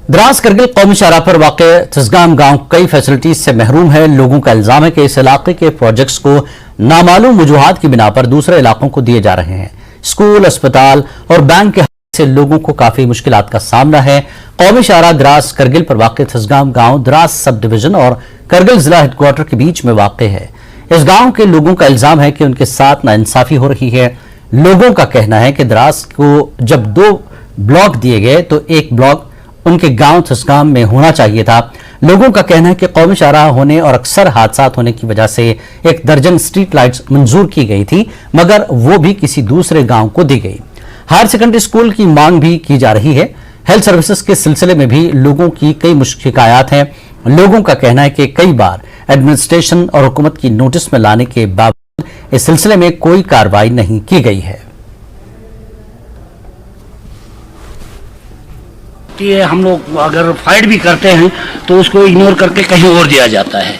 द्रास करगिल कौमी शाहराह पर वाक़े तिसगाम गांव कई फैसिलिटीज से महरूम है। लोगों का इल्जाम है कि इस इलाके के प्रोजेक्ट्स को नामालूम वजूहात की बिना पर दूसरे इलाकों को दिए जा रहे हैं। स्कूल, अस्पताल और बैंक के हवाले से लोगों को काफी मुश्किलात का सामना है। कौमी शाहराह द्रास करगिल पर वाक़े तिसगाम गांव द्रास सब डिवीजन और करगिल जिला हेडक्वार्टर के बीच में वाक़े है। इस गांव के लोगों का इल्जाम है कि उनके साथ नाइंसाफी हो रही है। लोगों का कहना है कि द्रास को जब 2 ब्लॉक दिए गए तो एक ब्लॉक उनके गांव तिसगाम में होना चाहिए था। लोगों का कहना है कि कौमी शाहराह होने और अक्सर हादसात होने की वजह से 1 दर्जन स्ट्रीट लाइट्स मंजूर की गई थी, मगर वो भी किसी दूसरे गांव को दी गई। हायर सेकेंडरी स्कूल की मांग भी की जा रही है। हेल्थ सर्विसेज के सिलसिले में भी लोगों की कई शिकायत हैं। लोगों का कहना है कि कई बार एडमिनिस्ट्रेशन और हुकूमत की नोटिस में लाने के बावजूद इस सिलसिले में कोई कार्रवाई नहीं की गई है। हम लोग अगर फाइट भी करते हैं तो उसको इग्नोर करके कहीं और दिया जाता है,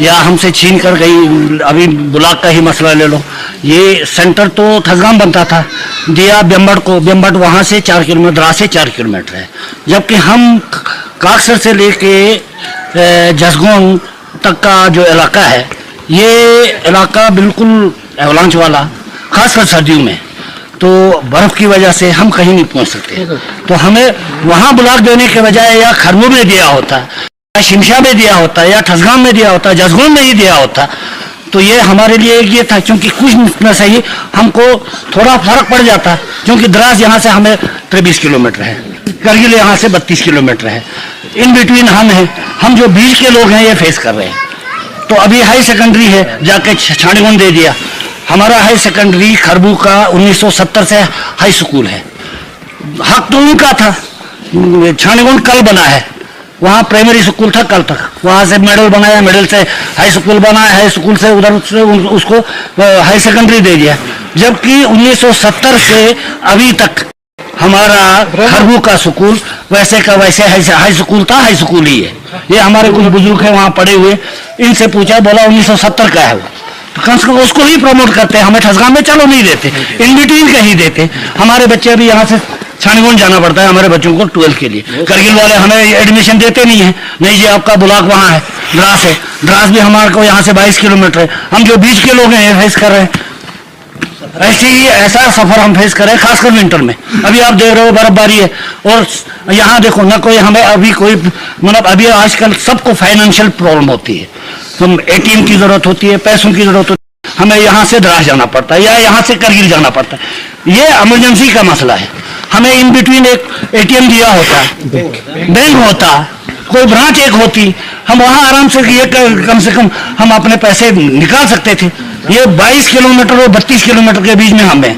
या हमसे छीन कर गई। अभी ब्लॉक का ही मसला ले लो, ये सेंटर तो तिसगाम बनता था, दिया बेम्बट को। बेम्बट वहाँ से 4 किलोमीटर, द्रास से 4 किलोमीटर है, जबकि हम काकसर से लेके जसगोन तक का जो इलाका है, ये इलाका बिल्कुल एवलांच वाला, खासकर सर्दियों में तो बर्फ की वजह से हम कहीं नहीं पहुंच सकते। तो हमें वहां ब्लॉक देने के बजाय या खरमू में दिया होता, या शिमशा में दिया होता, या तिसगाम में दिया होता, जसगोन में ही दिया होता, तो ये हमारे लिए ये था। क्योंकि कुछ न सही हमको थोड़ा फर्क पड़ जाता, क्योंकि द्रास यहाँ से हमें 23 किलोमीटर है, करगिल यहाँ से 32 किलोमीटर है, इन बिटवीन हम हैं। हम जो बीच के लोग हैं ये फेस कर रहे हैं। तो अभी हाई सेकेंडरी है, जाके छानीगुंड दे दिया। हमारा हाई सेकेंडरी खरबू का 1970 से हाई स्कूल है, हक तो उनका था। छानीगुंड कल बना है, वहाँ प्राइमरी स्कूल था कल तक, वहाँ से मेडल बनाया, मेडल से हाई स्कूल बनाया, हाई स्कूल से उधर से उसको हाई सेकेंडरी दे दिया। जबकि 1970 से अभी तक हमारा खरबू का स्कूल वैसे का वैसे हाई स्कूल था, हाई स्कूल ही है। ये हमारे कुछ बुजुर्ग हैं वहाँ पड़े हुए, इनसे पूछा, बोला 1970 का है वो, तो कम से कम उसको ही प्रमोट करते हैं। हमें तिसगाम में चलो नहीं देते, इन बिटवीन कहीं देते। हमारे बच्चे अभी यहाँ से छानीगुंड जाना पड़ता है हमारे बच्चों को 12 के लिए। करगिल वाले हमें एडमिशन देते नहीं है, नहीं जी आपका ब्लॉक वहाँ है, द्रास है। द्रास भी हमारे को यहाँ से 22 किलोमीटर है। हम जो बीच के लोग हैं फेस कर रहे हैं, ऐसा सफर हम फेस कर रहे हैं, खासकर विंटर में। अभी आप देख रहे हो बर्फबारी है, और यहाँ देखो ना कोई हमें अभी कोई मतलब अभी आजकल सबको फाइनेंशियल प्रॉब्लम होती है, हम ATM की जरूरत होती है, पैसों की जरूरत होती है, हमें यहाँ से द्रास जाना पड़ता है या यहाँ से करगिल जाना पड़ता है। ये इमरजेंसी का मसला है। हमें इन बिटवीन एक ATM दिया होता, बैंक होता, कोई ब्रांच एक होती, हम वहाँ आराम से ये कम से कम हम अपने पैसे निकाल सकते थे। ये 22 किलोमीटर और 32 किलोमीटर के बीच में हमें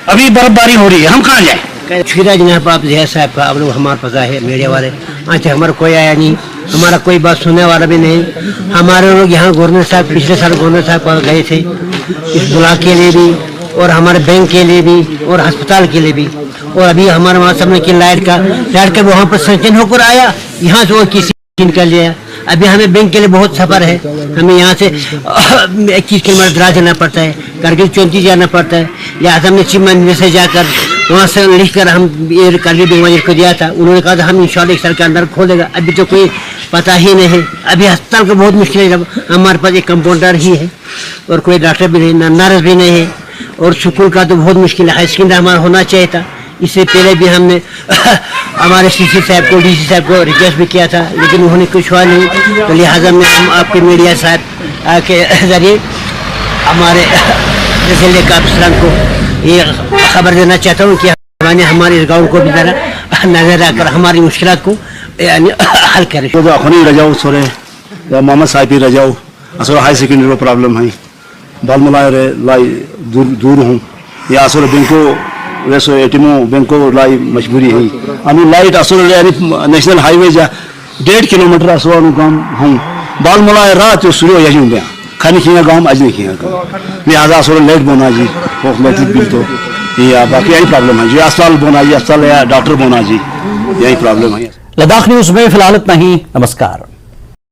अभी बर्फबारी हो रही है, हम कहाँ जाए। फिरा जनाब आप जय साहब का, आप लोग हमारे पास आए मीडिया वाले, आज हमारा कोई आया नहीं, हमारा कोई बात सुनने वाला भी नहीं। हमारे लोग यहाँ गवर्नर साहब पिछले साल गवर्नर साहब पास गए थे, इस ब्लॉक के लिए भी और हमारे बैंक के लिए भी और अस्पताल के लिए भी। और अभी हमारे वहाँ समझ की लाइट का वहाँ पर संचन होकर आया, यहाँ से वो किसी निकल लिया। अभी हमें बैंक के लिए बहुत सफ़र है, हमें यहाँ से 21 किलोमीटर द्रास जाना पड़ता है, करगिल 34 जाना पड़ता है। या हमने चीफ मिनिस्टर से जाकर वहाँ से लिख कर हम ये करगिल बैंक को दिया था, उन्होंने कहा था हम इंशाल्लाह 1 साल के अंदर खोलेगा। अभी तो कोई पता ही नहीं है। अभी अस्पताल को बहुत मुश्किल है, हमारे पास एक कंपाउंडर ही है और कोई डॉक्टर भी नहीं, नर्स भी नहीं है, और स्कूल का तो बहुत मुश्किल है। हाई सेकेंडरी हमारा होना चाहिए था। इससे पहले भी हमने हमारे CC साहब को, DC साहब को रिक्वेस्ट भी किया था, लेकिन उन्होंने कुछ हुआ नहीं। तो लिहाजा में हम आपके मीडिया साहब के जरिए हमारे जिले का अफसरान को ये खबर देना चाहता हूँ कि हमारे इस गाँव को भी ज़रा नजर रखकर हमारी मुश्किलात को यानी हल करें। तो अखनी रजाऊ सोरे या मोहम्मद साहिब रजाऊ असर हाई सेकेंडरी प्रॉब्लम है, बालमलाय लाई दूर हूँ, या असर बिल्कुल वैसे ATM बैंको लाई मजबूरी है। अमी लाइट असर नेशनल हाईवे जा 1.5 किलोमीटर असर गाँव हूँ, बालमलाय रात शुरू हो जाए खाने खिया गाँव आज नहीं खिया लिहाजा असर लेट बोना जी बिल तो या बाकी यही प्रॉब्लम है जी। अस्पताल बोना जी, अस्पताल या डॉक्टर बोना जी, यही प्रॉब्लम है। लद्दाख न्यूज में फिलहाल इतना ही। नमस्कार।